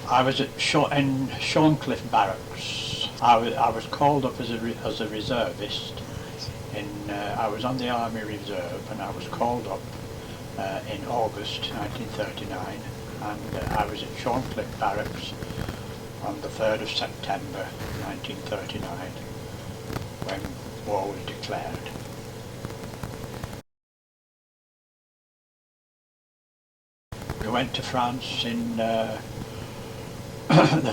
I was at in Shorncliffe Barracks. I was called up as a reservist. I was on the Army Reserve, and I was called up in August 1939, and I was at Shorncliffe Barracks on the 3rd of September 1939 when war was declared. We went to France in the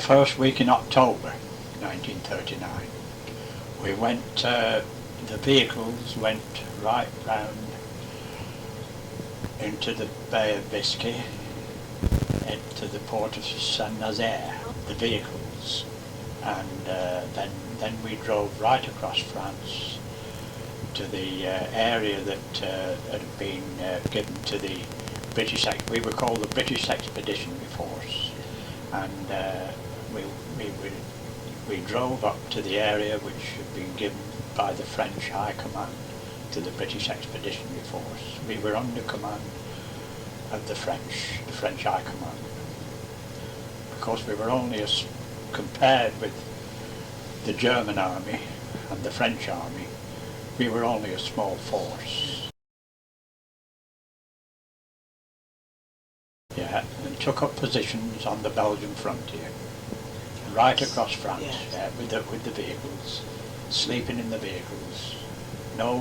first week in October 1939. We went, the vehicles went right round into the Bay of Biscay, into the port of Saint-Nazaire, the vehicles, and then we drove right across France to the area that had been given to the British. We were called the British Expeditionary Force, and we drove up to the area which had been given by the French High Command to the British Expeditionary Force. We were under command of the French High Command. Of course, we were only compared with the German army and the French army, we were only a small force. Yeah, and took up positions on the Belgian frontier, right across France, yeah, with the vehicles, sleeping in the vehicles, no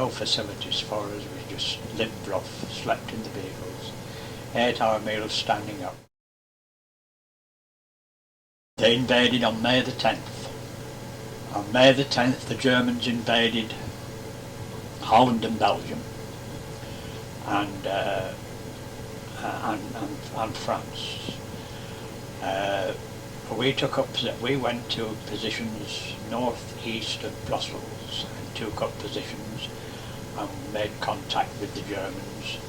facilities for us. We just lived rough, slept in the vehicles, ate our meals standing up. They invaded on May the 10th. On May the 10th, the Germans invaded Holland and Belgium, and France. We went to positions northeast of Brussels and took up positions and made contact with the Germans,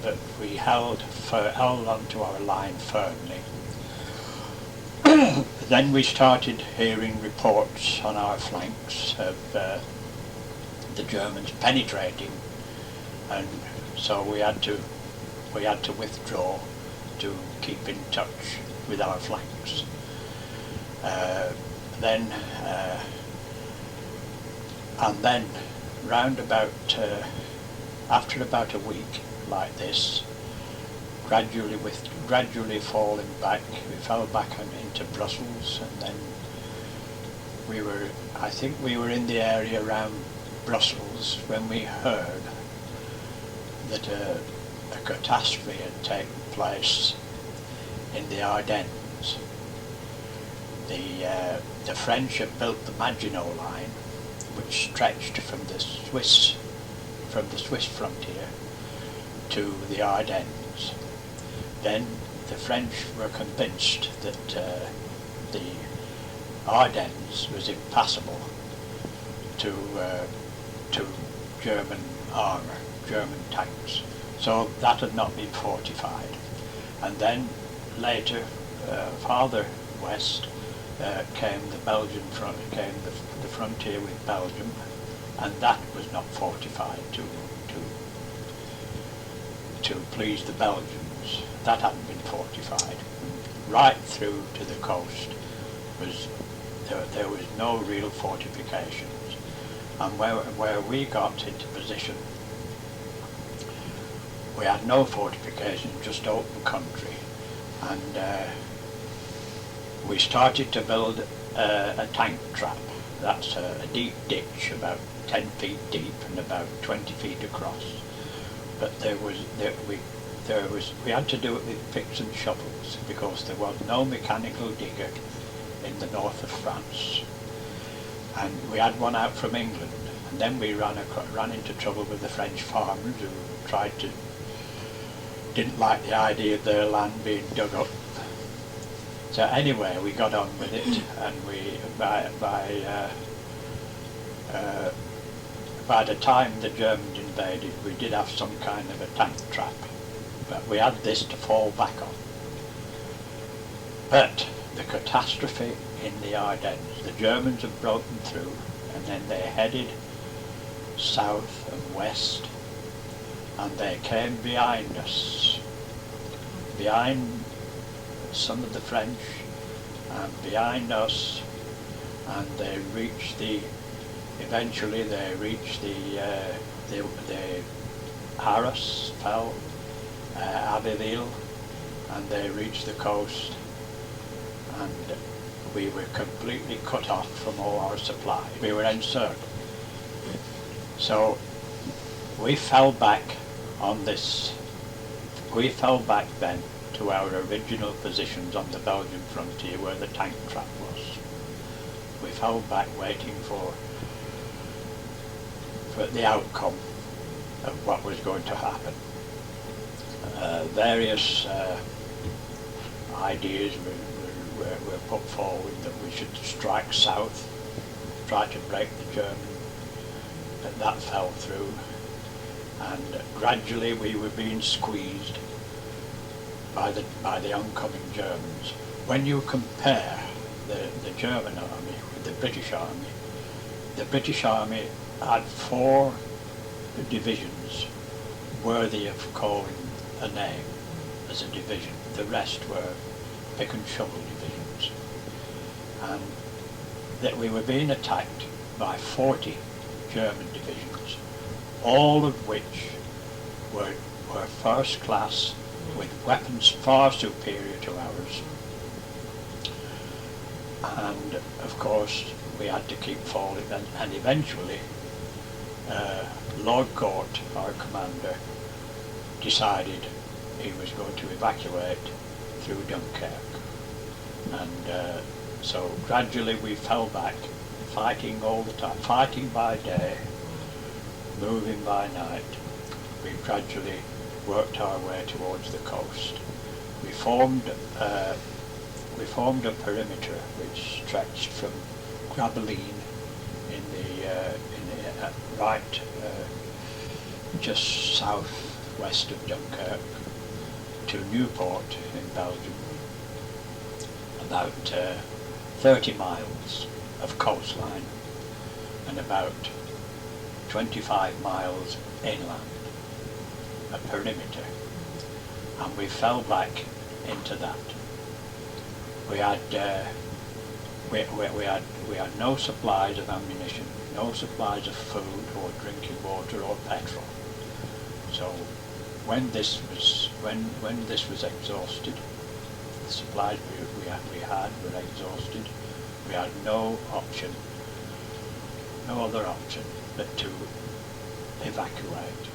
but we held onto our line firmly. Then we started hearing reports on our flanks of the Germans penetrating, and so we had to withdraw to keep in touch with our flanks. And then round about after about a week like this, gradually falling back, we fell back into Brussels, and then I think we were in the area around Brussels when we heard that a catastrophe had taken place in the Ardennes. The French had built the Maginot Line, which stretched from the Swiss frontier to the Ardennes. Then the French were convinced that the Ardennes was impassable to German armour, German tanks. So that had not been fortified. And then later, farther west, came the Belgian front, came the frontier with Belgium, and that was not fortified to please the Belgians. That hadn't been fortified. Right through to the coast there was no real fortifications, and where we got into position, we had no fortifications, just open country, and we started to build a tank trap. That's a deep ditch, about 10 feet deep and about 20 feet across. But we had to do it with picks and shovels because there was no mechanical digger in the north of France. And we had one out from England, and then we ran into trouble with the French farmers who didn't like the idea of their land being dug up. So anyway, we got on with it, and by the time the Germans invaded, we did have some kind of a tank trap, but we had this to fall back on. But the catastrophe in the Ardennes, the Germans had broken through, and then they headed south and west, and they came behind us behind some of the French and behind us, and they reached eventually they reached the Arras fell, Abbeville, and they reached the coast, and we were completely cut off from all our supply. We were encircled. So we fell back on this. We fell back then to our original positions on the Belgian frontier where the tank trap was. We fell back waiting for the outcome of what was going to happen. Various ideas were put forward that we should strike south, try to break the German, but that fell through, and gradually we were being squeezed by the oncoming Germans. When you compare the German army with the British army had 4 divisions worthy of calling a name as a division. The rest were pick and shovel divisions, and that we were being attacked by 40 German divisions, all of which were first class with weapons far superior to ours. And of course we had to keep falling, and eventually Lord Court, our commander, decided he was going to evacuate through Dunkirk, and so gradually we fell back, fighting all the time, fighting by day, moving by night. We gradually worked our way towards the coast. We formed a perimeter which stretched from Gravelines in the right just southwest of Dunkirk to Newport in Belgium, about 30 miles of coastline and about 25 miles inland, a perimeter, and we fell back into that. We had no supplies of ammunition, no supplies of food or drinking water or petrol. So when this was exhausted, the supplies we had were exhausted. We had no other option but to evacuate.